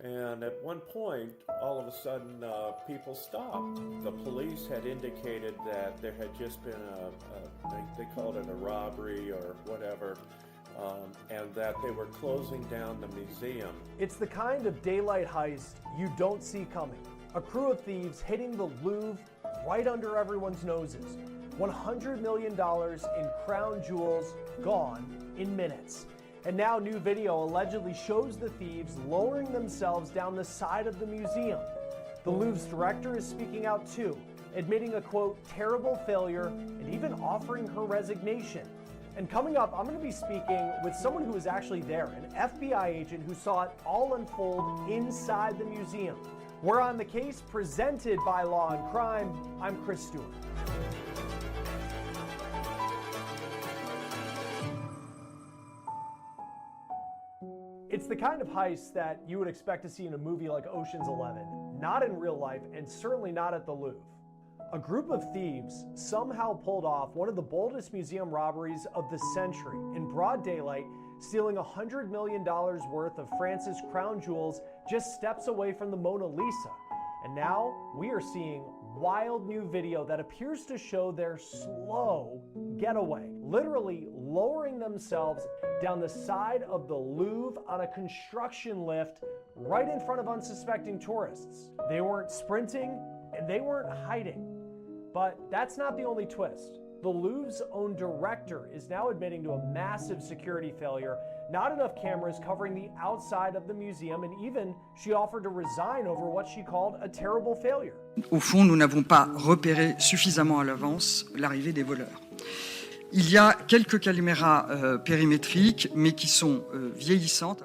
And at one point, all of a sudden, people stopped. The police had indicated that there had just been they called it a robbery or whatever, and that they were closing down the museum. It's the kind of daylight heist you don't see coming. A crew of thieves hitting the Louvre right under everyone's noses. $100 million in crown jewels gone in minutes. And now new video allegedly shows the thieves lowering themselves down the side of the museum. The Louvre's director is speaking out too, admitting a quote, terrible failure, and even offering her resignation. And coming up, I'm going to be speaking with someone who was actually there, an FBI agent who saw it all unfold inside the museum. We're on the case presented by Law&Crime. I'm Stewart. It's the kind of heist that you would expect to see in a movie like Ocean's 11, not in real life and certainly not at the Louvre. A group of thieves somehow pulled off one of the boldest museum robberies of the century in broad daylight, stealing $100 million worth of France's crown jewels just steps away from the Mona Lisa. And now we are seeing wild new video that appears to show their slow getaway, literally lowering themselves down the side of the Louvre on a construction lift right in front of unsuspecting tourists. They weren't sprinting and they weren't hiding. But that's not the only twist. The Louvre's own director is now admitting to a massive security failure, not enough cameras covering the outside of the museum, and even she offered to resign over what she called a terrible failure. Au fond, nous n'avons pas repéré suffisamment à l'avance l'arrivée des voleurs. Il y a quelques caméras périmétriques, mais qui sont vieillissantes.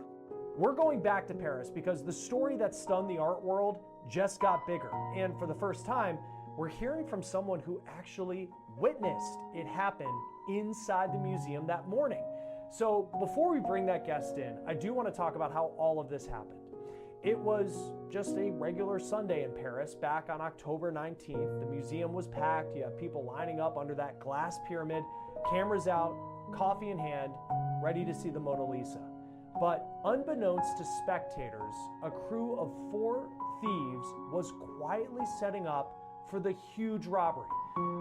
We're going back to Paris because the story that stunned the art world just got bigger. And for the first time, we're hearing from someone who actually witnessed it happen inside the museum that morning. So before we bring that guest in, I do want to talk about how all of this happened. It was just a regular Sunday in Paris back on October 19th. The museum was packed. You have people lining up under that glass pyramid, cameras out, coffee in hand, ready to see the Mona Lisa. But unbeknownst to spectators, a crew of 4 thieves was quietly setting up for the huge robbery.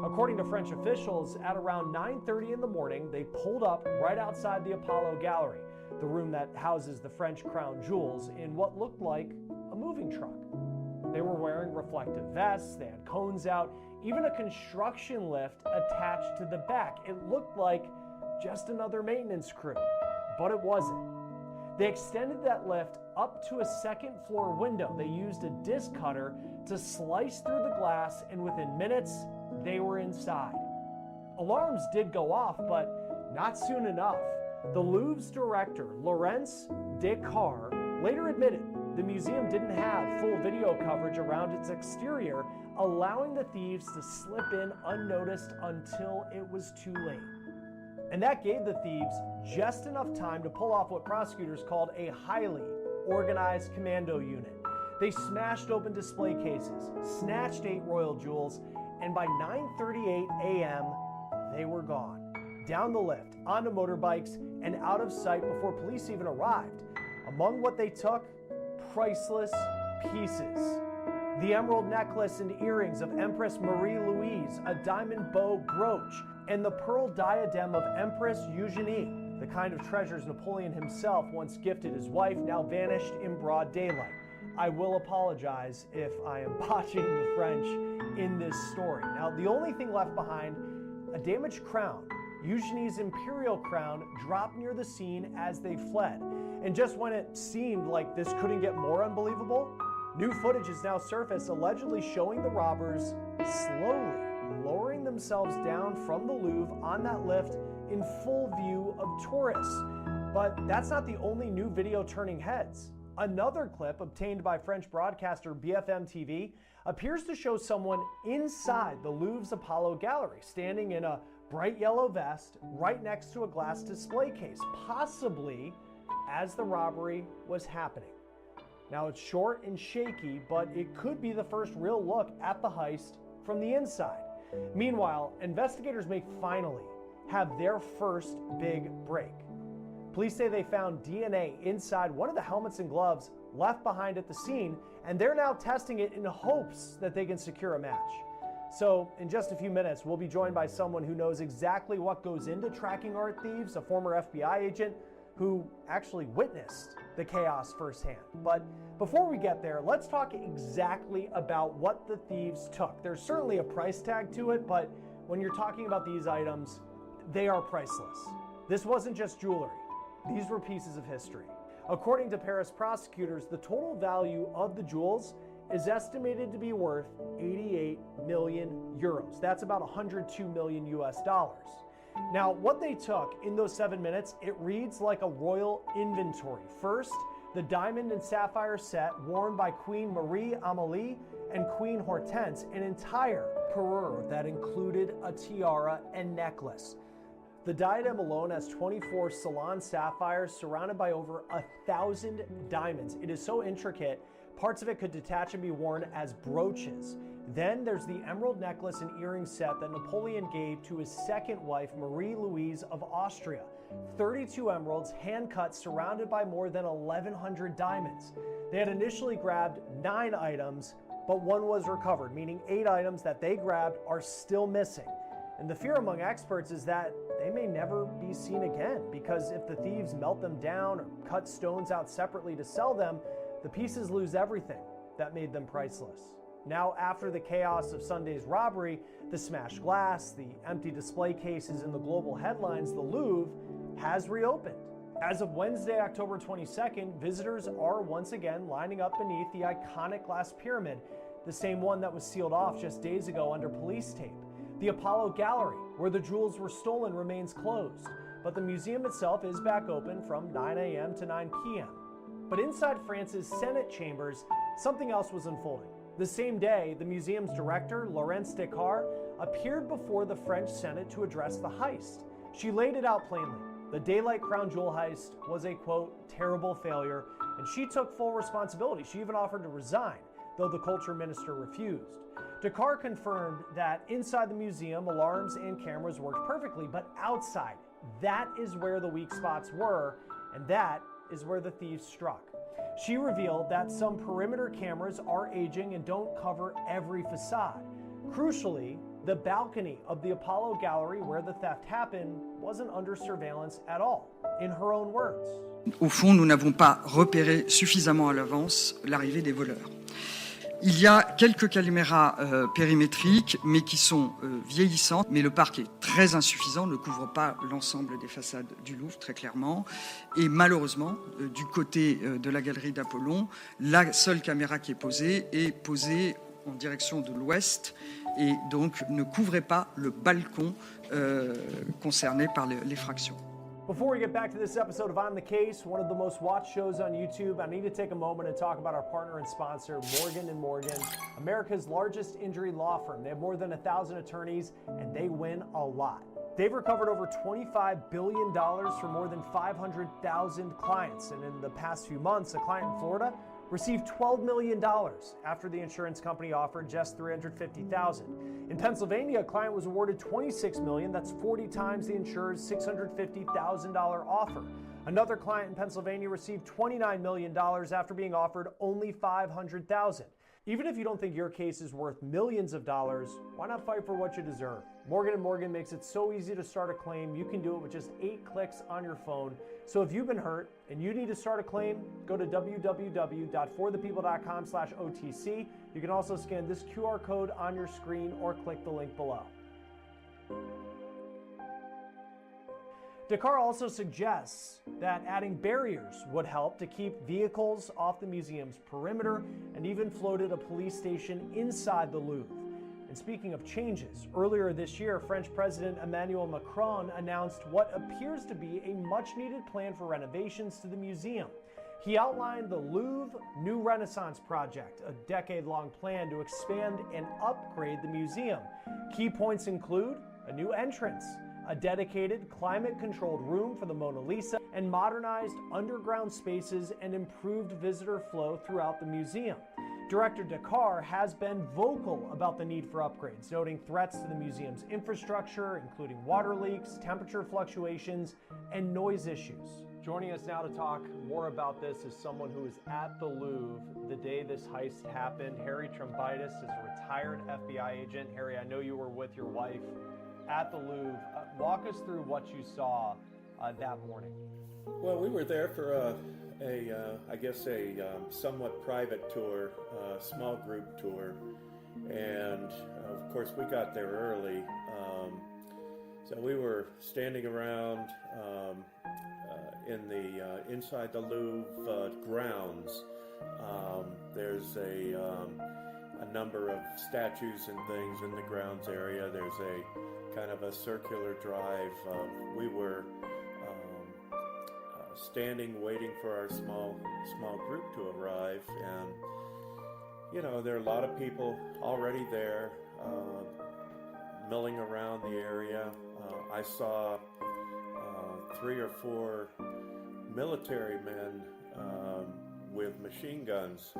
According to French officials, at around 9:30 in the morning, they pulled up right outside the Apollo Gallery, the room that houses the French crown jewels, in what looked like a moving truck. They were wearing reflective vests, they had cones out, even a construction lift attached to the back. It looked like just another maintenance crew, but it wasn't. They extended that lift up to a second floor window. They used a disc cutter to slice through the glass, and within minutes, they were inside. Alarms did go off, but not soon enough. The Louvre's director, Laurence Descartes, later admitted the museum didn't have full video coverage around its exterior, allowing the thieves to slip in unnoticed until it was too late. And that gave the thieves just enough time to pull off what prosecutors called a highly organized commando unit. They smashed open display cases, snatched 8 royal jewels, and by 9:38 a.m., they were gone. Down the lift, onto motorbikes, and out of sight before police even arrived. Among what they took, priceless pieces. The emerald necklace and earrings of Empress Marie-Louise, a diamond bow brooch, and the pearl diadem of Empress Eugenie, the kind of treasures Napoleon himself once gifted his wife, now vanished in broad daylight. I will apologize if I am botching the French in this story. Now, the only thing left behind, a damaged crown. Eugenie's imperial crown dropped near the scene as they fled. And just when it seemed like this couldn't get more unbelievable, new footage has now surfaced allegedly showing the robbers slowly lowering themselves down from the Louvre on that lift in full view of tourists. But that's not the only new video turning heads. Another clip obtained by French broadcaster BFM TV appears to show someone inside the Louvre's Apollo Gallery, standing in a bright yellow vest right next to a glass display case, possibly as the robbery was happening. Now it's short and shaky, but it could be the first real look at the heist from the inside. Meanwhile, investigators may finally have their first big break. Police say they found DNA inside one of the helmets and gloves left behind at the scene, and they're now testing it in hopes that they can secure a match. So in just a few minutes, we'll be joined by someone who knows exactly what goes into tracking art thieves, a former FBI agent who actually witnessed the chaos firsthand. But before we get there, let's talk exactly about what the thieves took. There's certainly a price tag to it, but when you're talking about these items, they are priceless. This wasn't just jewelry. These were pieces of history. According to Paris prosecutors, the total value of the jewels is estimated to be worth 88 million euros. That's about 102 million US dollars. Now, what they took in those 7 minutes, it reads like a royal inventory. First, the diamond and sapphire set worn by Queen Marie Amélie and Queen Hortense, an entire parure that included a tiara and necklace. The diadem alone has 24 salon sapphires surrounded by over 1,000 diamonds. It is so intricate, parts of it could detach and be worn as brooches. Then there's the emerald necklace and earring set that Napoleon gave to his second wife, Marie Louise of Austria. 32 emeralds, hand-cut, surrounded by more than 1,100 diamonds. They had initially grabbed 9 items, but one was recovered, meaning 8 items that they grabbed are still missing. And the fear among experts is that they may never be seen again, because if the thieves melt them down or cut stones out separately to sell them, the pieces lose everything that made them priceless. Now, after the chaos of Sunday's robbery, the smashed glass, the empty display cases, and the global headlines, the Louvre has reopened. As of Wednesday, October 22nd, visitors are once again lining up beneath the iconic glass pyramid, the same one that was sealed off just days ago under police tape. The Apollo Gallery, where the jewels were stolen, remains closed, but the museum itself is back open from 9 a.m. to 9 p.m. But inside France's Senate chambers, something else was unfolding. The same day, the museum's director, Laurence Descartes, appeared before the French Senate to address the heist. She laid it out plainly. The Daylight Crown Jewel heist was a, quote, terrible failure, and she took full responsibility. She even offered to resign, though the culture minister refused. Descartes confirmed that inside the museum, alarms and cameras worked perfectly, but outside, that is where the weak spots were, and that is where the thieves struck. She revealed that some perimeter cameras are aging and don't cover every facade. Crucially, the balcony of the Apollo Gallery where the theft happened wasn't under surveillance at all. In her own words, Au fond, nous n'avons pas repéré suffisamment à l'avance l'arrivée des voleurs. Il y a quelques caméras périmétriques, mais qui sont vieillissantes. Mais le parc est très insuffisant, ne couvre pas l'ensemble des façades du Louvre, très clairement. Et malheureusement, du côté de la galerie d'Apollon, la seule caméra qui est posée en direction de l'ouest et donc ne couvrait pas le balcon concerné par l'effraction. before we get back to this episode of On the Case, one of the most watched shows on YouTube, I need to take a moment and talk about our partner and sponsor, Morgan & Morgan, America's largest injury law firm. They have more than 1,000 attorneys, and they win a lot. They've recovered over $25 billion for more than 500,000 clients. And in the past few months, a client in Florida received $12 million after the insurance company offered just $350,000. In Pennsylvania, a client was awarded $26 million. That's 40 times the insurer's $650,000 offer. Another client in Pennsylvania received $29 million after being offered only $500,000. Even if you don't think your case is worth millions of dollars, why not fight for what you deserve? Morgan & Morgan makes it so easy to start a claim. You can do it with just 8 clicks on your phone. So if you've been hurt and you need to start a claim, go to www.forthepeople.com/OTC. You can also scan this QR code on your screen or click the link below. Descartes also suggests that adding barriers would help to keep vehicles off the museum's perimeter, and even floated a police station inside the Louvre. And speaking of changes, earlier this year, French President Emmanuel Macron announced what appears to be a much-needed plan for renovations to the museum. He outlined the Louvre New Renaissance Project, a decade-long plan to expand and upgrade the museum. Key points include a new entrance, a dedicated climate-controlled room for the Mona Lisa, and modernized underground spaces and improved visitor flow throughout the museum. Director Descartes has been vocal about the need for upgrades, noting threats to the museum's infrastructure, including water leaks, temperature fluctuations, and noise issues. Joining us now to talk more about this is someone who was at the Louvre the day this heist happened. Harry Trombitis is a retired FBI agent. Harry, I know you were with your wife at the Louvre. Walk us through what you saw that morning. Well, we were there for I guess a somewhat private tour, small group tour, and of course we got there early. So we were standing around in the inside the Louvre grounds. There's a number of statues and things in the grounds area. There's a kind of a circular drive. We were standing waiting for our small group to arrive, and you know, there are a lot of people already there milling around the area. I saw 3 or 4 military men with machine guns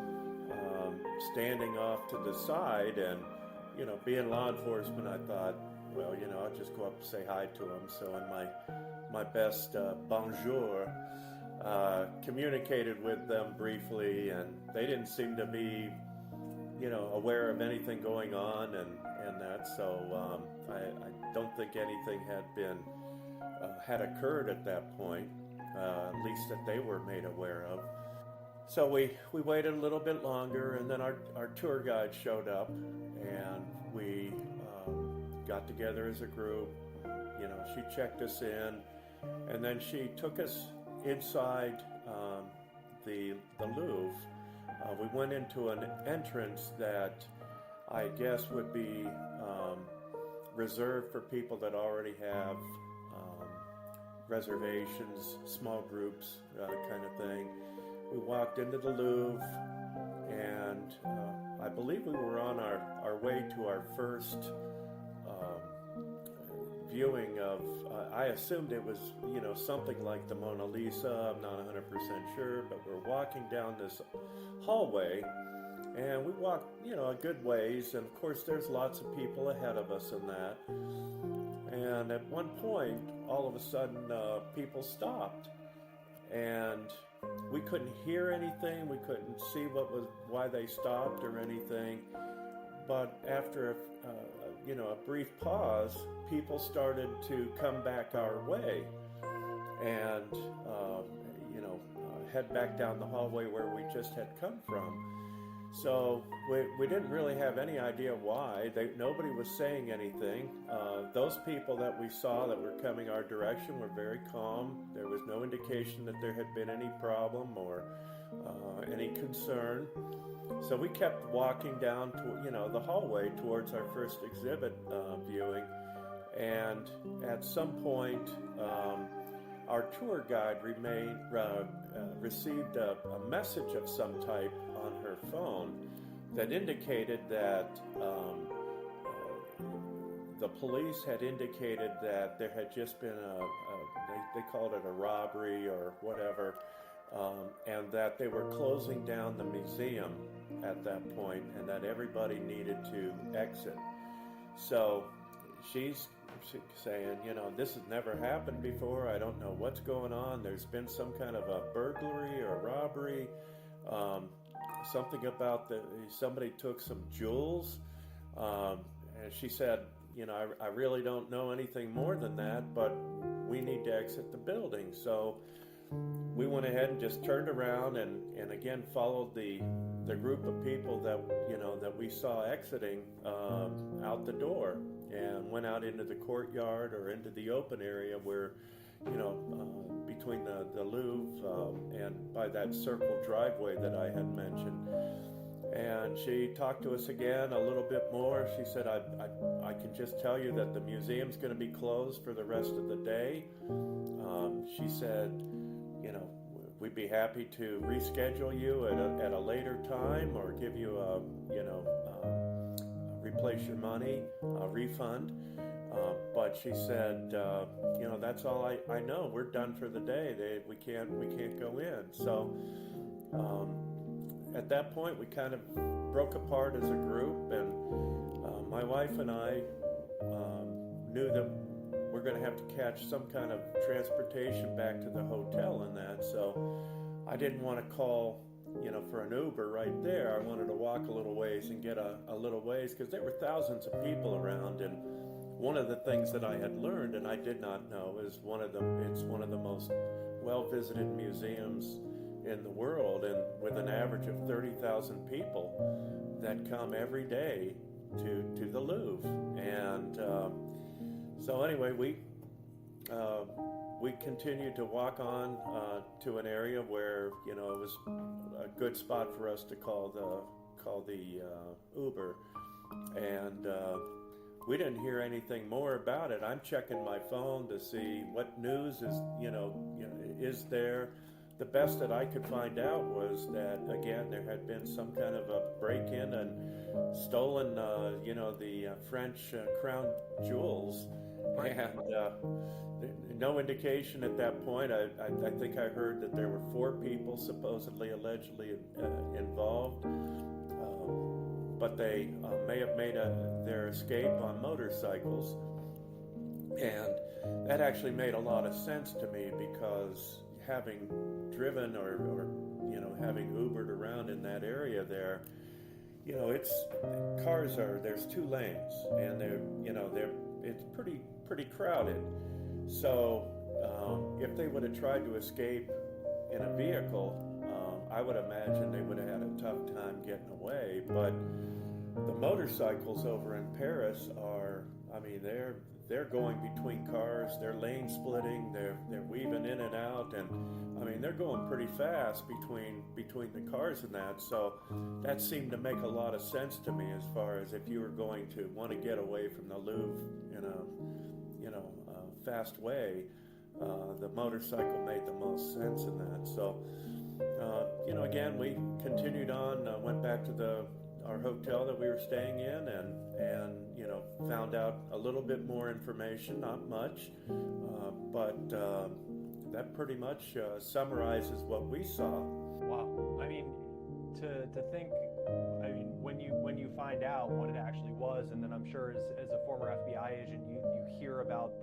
standing off to the side, and you know, being law enforcement, I thought, well, you know, I'll just go up and say hi to them. So in my best bonjour, communicated with them briefly, and they didn't seem to be, you know, aware of anything going on and that. So I don't think anything had occurred at that point, at least that they were made aware of. So we waited a little bit longer, and then our tour guide showed up, and we got together as a group. You know, she checked us in, and then she took us inside the Louvre. We went into an entrance that I guess would be reserved for people that already have reservations, small groups, kind of thing. We walked into the Louvre, and I believe we were on our way to our first viewing of, I assumed it was, you know, something like the Mona Lisa. I'm not 100% sure, but we're walking down this hallway, and we walked, you know, a good ways, and of course there's lots of people ahead of us in that. And at one point, all of a sudden, people stopped, and we couldn't hear anything. We couldn't see why they stopped or anything. But after you know, a brief pause, people started to come back our way, and you know, head back down the hallway where we just had come from. So we didn't really have any idea why. Nobody was saying anything. Those people that we saw that were coming our direction were very calm. There was no indication that there had been any problem or any concern. So we kept walking down to, you know, the hallway towards our first exhibit viewing, and at some point our tour guide received a message of some type on her phone that indicated that the police had indicated that there had just been they called it a robbery or whatever, and that they were closing down the museum at that point, and that everybody needed to exit. So she's saying, you know, this has never happened before. I don't know what's going on. There's been some kind of a burglary or robbery. Something about somebody took some jewels. And she said, you know, I really don't know anything more than that, but we need to exit the building. So we went ahead and just turned around and again followed the group of people that, you know, that we saw exiting out the door, and went out into the courtyard or into the open area where, you know, between the Louvre and by that circle driveway that I had mentioned. And she talked to us again a little bit more. She said, I can just tell you that the museum's going to be closed for the rest of the day. She said, you know, we'd be happy to reschedule you at a later time, or give you replace your money, refund. But she said, you know, that's all I know. We're done for the day. We can't go in. So at that point, we kind of broke apart as a group, and my wife and I knew that we're going to have to catch some kind of transportation back to the hotel and that. So I didn't want to call, for an Uber right there. I wanted to walk a little ways and get a little ways, because there were thousands of people around. And one of the things that I had learned, and I did not know, is it's one of the most well-visited museums in the world, and with an average of 30,000 people that come every day to the Louvre. And so anyway, we continued to walk on to an area where it was a good spot for us to call the Uber, and we didn't hear anything more about it. I'm checking my phone to see what news is there. The best that I could find out was that, again, there had been some kind of a break-in and stolen, the French crown jewels. And no indication at that point. I think I heard that there were 4 people supposedly, allegedly involved, but they may have made their escape on motorcycles. And that actually made a lot of sense to me, because having driven or having Ubered around in that area there, there's 2 lanes, and it's pretty crowded. So if they would have tried to escape in a vehicle, I would imagine they would have had a tough time getting away. But the motorcycles over in Paris they're going between cars, they're lane splitting, they're weaving in and out, and they're going pretty fast between the cars and that. So that seemed to make a lot of sense to me, as far as if you were going to want to get away from the Louvre in a fast way, the motorcycle made the most sense in that. So again, we continued on, went back to our hotel that we were staying in, and found out a little bit more information, not much, but that pretty much summarizes what we saw. Wow. To think, when you find out what it actually was, and then I'm sure as a former FBI agent, you hear about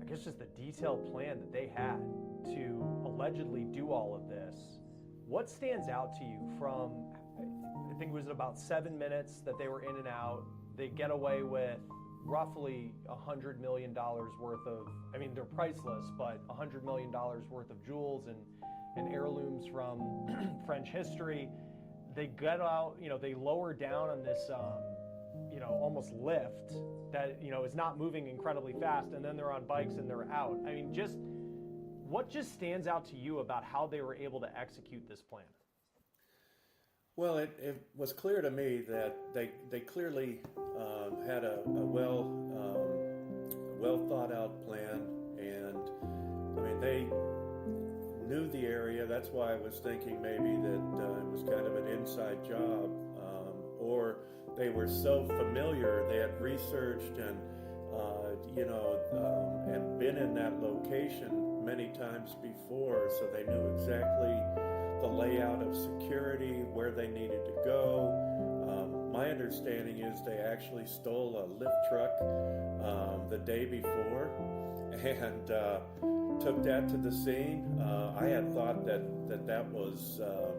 just the detailed plan that they had to allegedly do all of this. What stands out to you from, I think it was about 7 minutes that they were in and out, they get away with roughly $100 million worth of, they're priceless, but $100 million worth of jewels and heirlooms from French history. They get out, they lower down on this, almost lift that, is not moving incredibly fast, and then they're on bikes and they're out. What just stands out to you about how they were able to execute this plan? Well, it was clear to me that they clearly had a well thought out plan, and they knew the area. That's why I was thinking maybe that it was kind of an inside job, or they were so familiar, they had researched and and been in that location many times before, so they knew exactly the layout of security, where they needed to go. My understanding is they actually stole a lift truck the day before and took that to the scene. I had thought that was a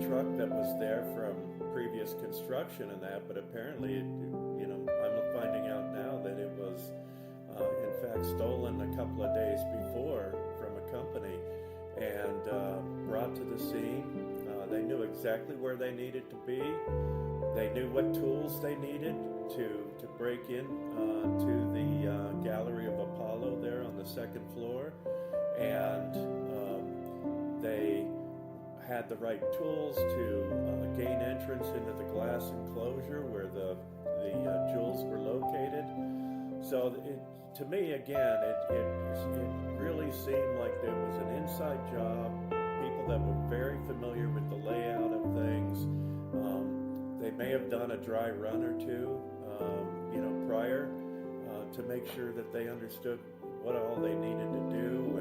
truck that was there from previous construction and that, but apparently, I'm finding out now that it was in fact stolen a couple of days before from a company and brought to the scene. They knew exactly where they needed to be. They knew what tools they needed to break in to the Gallery of Apollo there on the 2nd floor, and they had the right tools to gain entrance into the glass enclosure where the jewels were located. So to me, again, it really seemed like there was an inside job, people that were very familiar with the layout of things. They may have done a dry run or two, prior to make sure that they understood what all they needed to do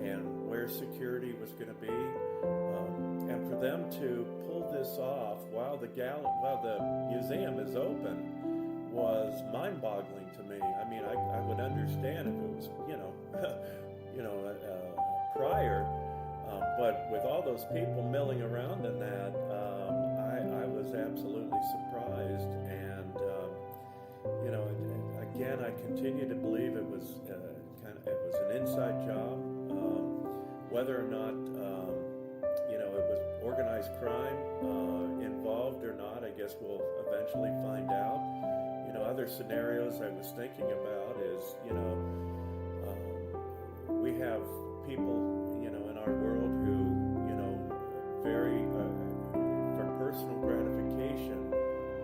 and where security was going to be. And for them to pull this off while the museum is open was mind-boggling to me. I mean, I would understand if it was, prior, but with all those people milling around in that, I was absolutely surprised. And again, I continue to believe it was it was an inside job. Whether or not it was organized crime involved or not, I guess we'll eventually find out. Other scenarios I was thinking about is, we have people, in our world who, very, for personal gratification,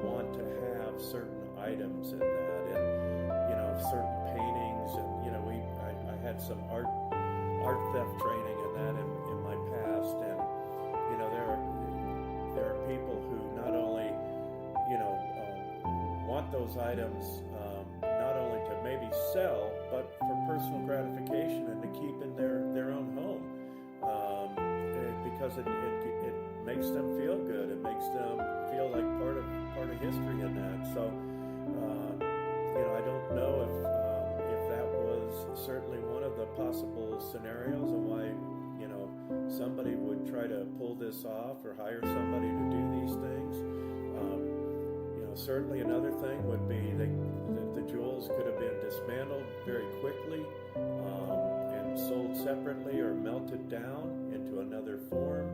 want to have certain items in that, and, certain paintings, and, I had some art theft training in that in my past, and, there are people who not only, want those items not only to maybe sell, but for personal gratification and to keep in their own home, because it makes them feel good. It makes them feel like part of history in that. So, I don't know if that was certainly one of the possible scenarios and why somebody would try to pull this off or hire somebody to do these things. Certainly another thing would be that the jewels could have been dismantled very quickly and sold separately or melted down into another form.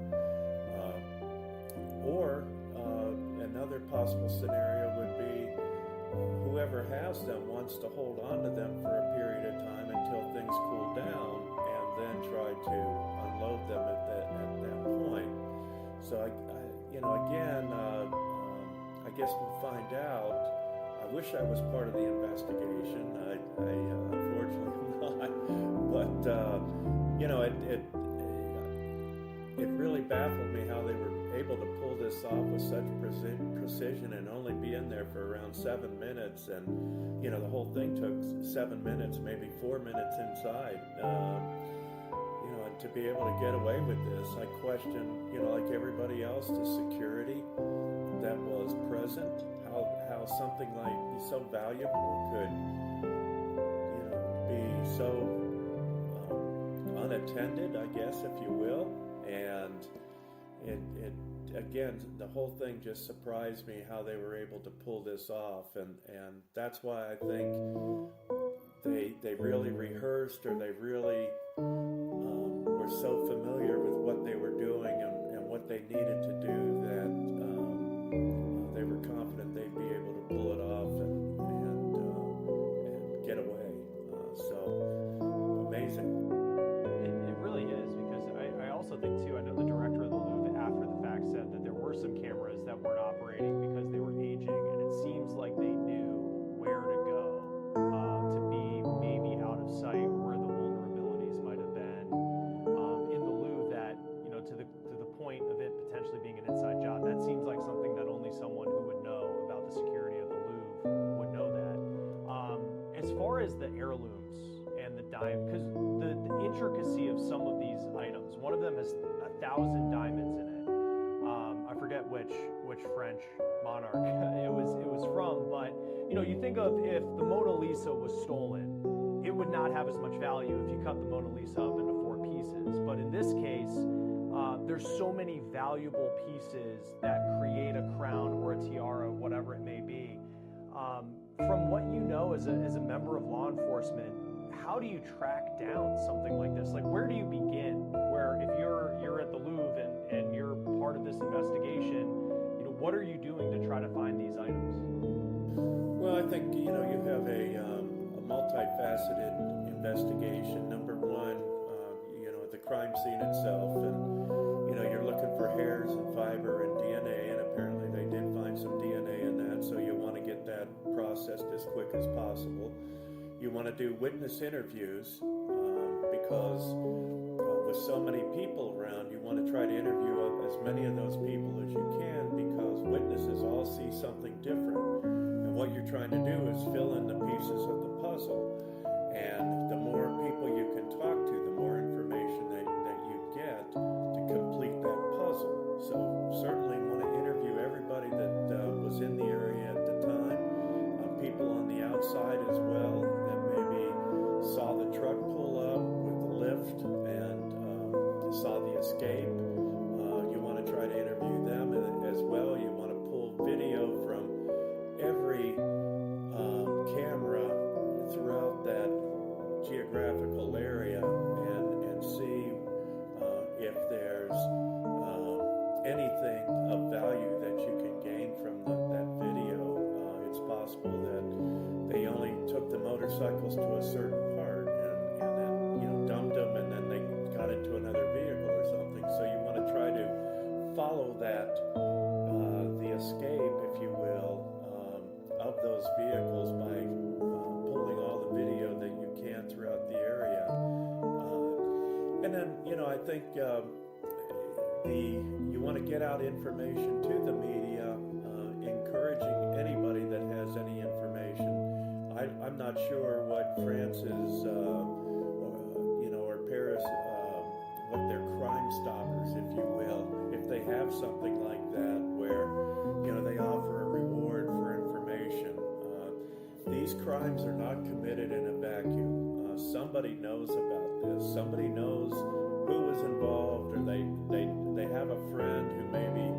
Or another possible scenario would be whoever has them wants to hold on to them for a period of time until things cool down and then try to unload them at that point. So, I guess we'll find out. I wish I was part of the investigation. I unfortunately am not. But it really baffled me how they were able to pull this off with such precision and only be in there for around 7 minutes. And the whole thing took 7 minutes, maybe 4 minutes inside. And to be able to get away with this, I question, like everybody else, the security that was present, how something like so valuable could, be so unattended, I guess, if you will. And it again, the whole thing just surprised me how they were able to pull this off, and that's why I think they really rehearsed, or they really were so familiar with what they were doing and what they needed to do that they were confident they'd be able to pull it off and get away. So amazing. It really is, because I also think too, I know the director of the Louvre after the fact said that there were some cameras that weren't operating because they were aging, and it seems like they knew where to go to be maybe out of sight, where the vulnerabilities might have been in the Louvre, that to the point of it potentially being an inside job. That seems like something that only someone who would know about the security of the Louvre would know that. As far as the heirlooms and the diamond, because the intricacy of some of these items, one of them has 1,000 diamonds in it. I forget which French monarch it was from, but you think of, if the Mona Lisa was stolen, it would not have as much value if you cut the Mona Lisa up into 4 pieces. But in this case, there's so many valuable pieces that create a crown or a tiara, whatever it may be. From what you know as a member of law enforcement, how do you track down something like this? Like, where do you begin? Where, if you're at the Louvre and you're part of this investigation, what are you doing to try to find these items? Well, I think you have a multifaceted investigation. Number one, the crime scene itself, and you're looking for hairs and fiber and DNA, and apparently they did find some DNA in that, so you want to get that processed as quick as possible. You want to do witness interviews because with so many people around, you want to try to interview as many of those people as you can, because witnesses all see something different, and what you're trying to do is fill in the pieces of the puzzle. And the more people you can talk to, the more information that you get to complete that puzzle. So certainly want to interview everybody that was in the area at the time, people anything of value that you can gain from that video. It's possible that they only took the motorcycles to a certain part and then, dumped them, and then they got into another vehicle or something. So you want to try to follow that, the escape, if you will, of those vehicles by pulling all the video that you can throughout the area. And then, I think you want to get out information to the media, encouraging anybody that has any information. I'm not sure what France's, or Paris, what their Crime Stoppers, if you will, if they have something like that where, they offer a reward for information. These crimes are not committed in a vacuum. Somebody knows about this. Somebody knows who was involved, or they have a friend who maybe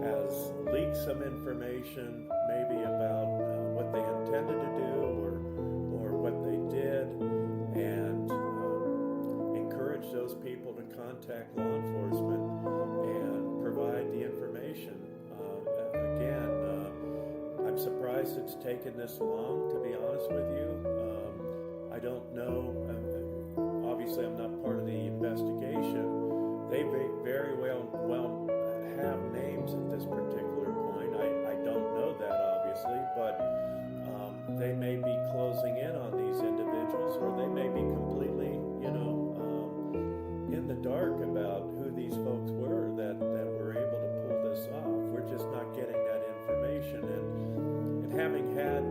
has leaked some information, maybe about what they intended to do or what they did, and encourage those people to contact law enforcement and provide the information. Again, I'm surprised it's taken this long, to be honest with you. I don't know. Obviously, I'm not part of the investigation. They very well have names at this particular point. I don't know that, obviously, but they may be closing in on these individuals, or they may be completely, in the dark about who these folks were that were able to pull this off. We're just not getting that information. And having had,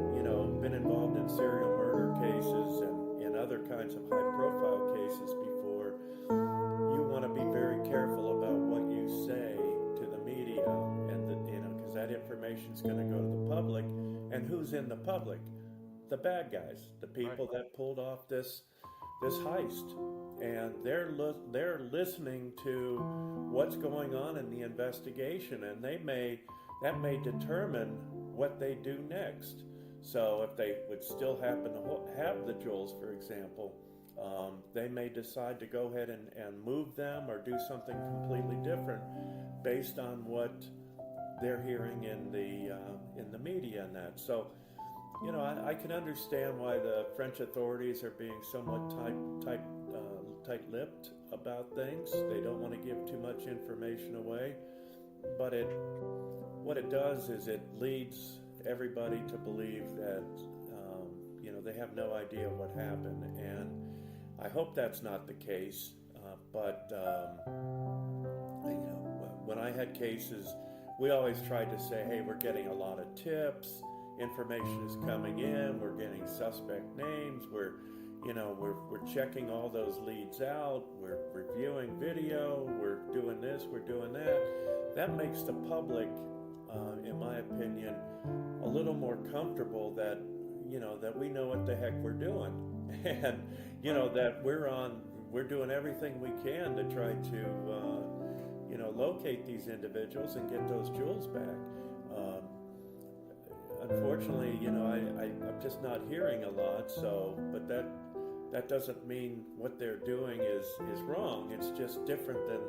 been involved in serial murder cases and other kinds of high-profile cases before, you want to be very careful about what you say to the media, and because that information is going to go to the public. And who's in the public? The bad guys, the people that pulled off this heist, and they're listening to what's going on in the investigation, and that may determine what they do next. So if they would still happen to have the jewels, for example, they may decide to go ahead and move them or do something completely different based on what they're hearing in the media and that. So, I can understand why the French authorities are being somewhat tight-lipped about things. They don't want to give too much information away, but what it does is it leads everybody to believe that they have no idea what happened, and I hope that's not the case. But when I had cases, we always tried to say, hey, we're getting a lot of tips, information is coming in, we're getting suspect names, we're checking all those leads out, we're reviewing video, we're doing this, we're doing that. That makes the public, in my opinion, a little more comfortable that we know what the heck we're doing, and that we're doing everything we can to try to locate these individuals and get those jewels back. Unfortunately, I'm just not hearing a lot. So, but that doesn't mean what they're doing is wrong. It's just different than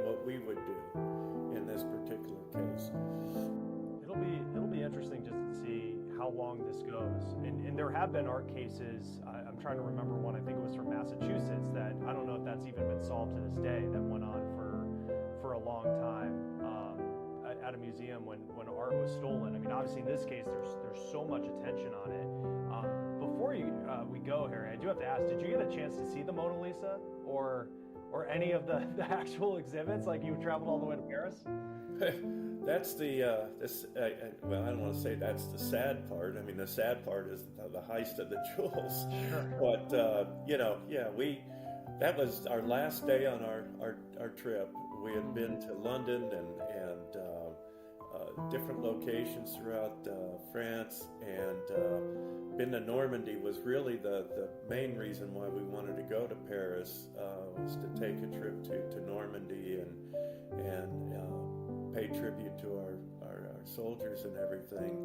what we would do in this particular case. It'll be interesting just to see how long this goes. And there have been art cases. I'm trying to remember one. I think it was from Massachusetts that I don't know if that's even been solved to this day. That went on for a long time at a museum when art was stolen. I mean, obviously in this case, there's so much attention on it. Before we go, Harry, I do have to ask: did you get a chance to see the Mona Lisa or any of the actual exhibits? Like, you traveled all the way to Paris? That's the well, I don't want to say that's the sad part. I mean, the sad part is the heist of the jewels. Sure. But that was our last day on our trip. We had been to London and different locations throughout France, and been to Normandy. Was really the main reason why we wanted to go to Paris, was to take a trip to Normandy and pay tribute to our soldiers and everything.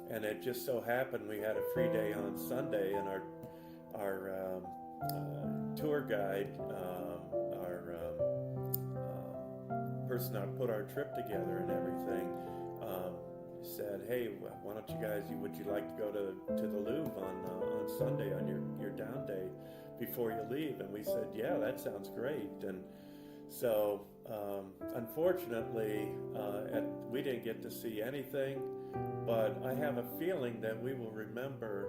And it just so happened we had a free day on Sunday, and our tour guide, our person that put our trip together and everything, said, "Hey, why don't you guys? Would you like to go to the Louvre on Sunday on your down day before you leave?" And we said, "Yeah, that sounds great." And so, unfortunately, we didn't get to see anything. But I have a feeling that we will remember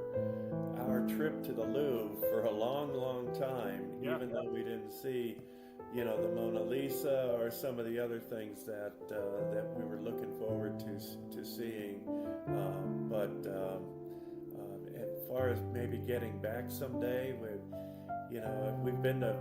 our trip to the Louvre for a long, long time, even though we didn't see, the Mona Lisa or some of the other things that we were looking forward to seeing. But as far as maybe getting back someday, we've been to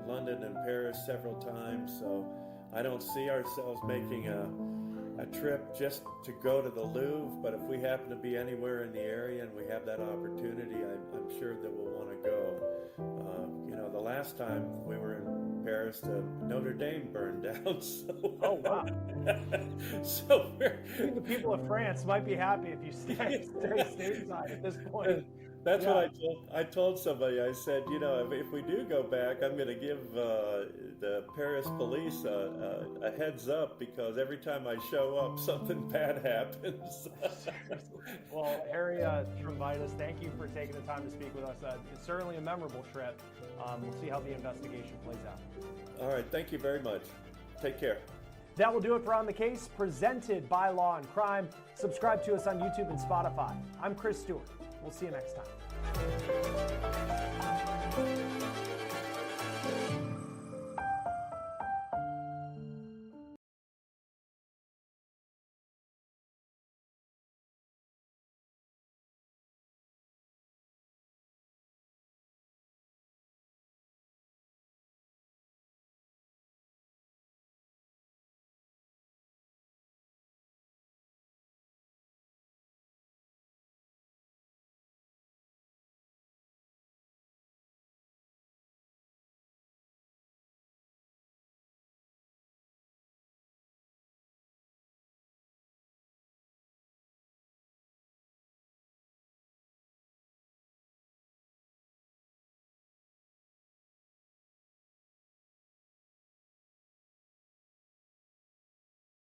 London and Paris several times, so I don't see ourselves making a trip just to go to the Louvre, but if we happen to be anywhere in the area and we have that opportunity, I'm sure that we'll want to go. The last time we were in Paris, the Notre Dame burned down. So, oh, wow. So I think the people of France might be happy if you stay stateside at this point. That's what I told somebody. I said, if we do go back, I'm going to give the Paris police a heads up, because every time I show up, something bad happens. Well, Harry Trumvitas, thank you for taking the time to speak with us. It's certainly a memorable trip. We'll see how the investigation plays out. All right. Thank you very much. Take care. That will do it for On the Case, presented by Law&Crime. Subscribe to us on YouTube and Spotify. I'm Chris Stewart. We'll see you next time.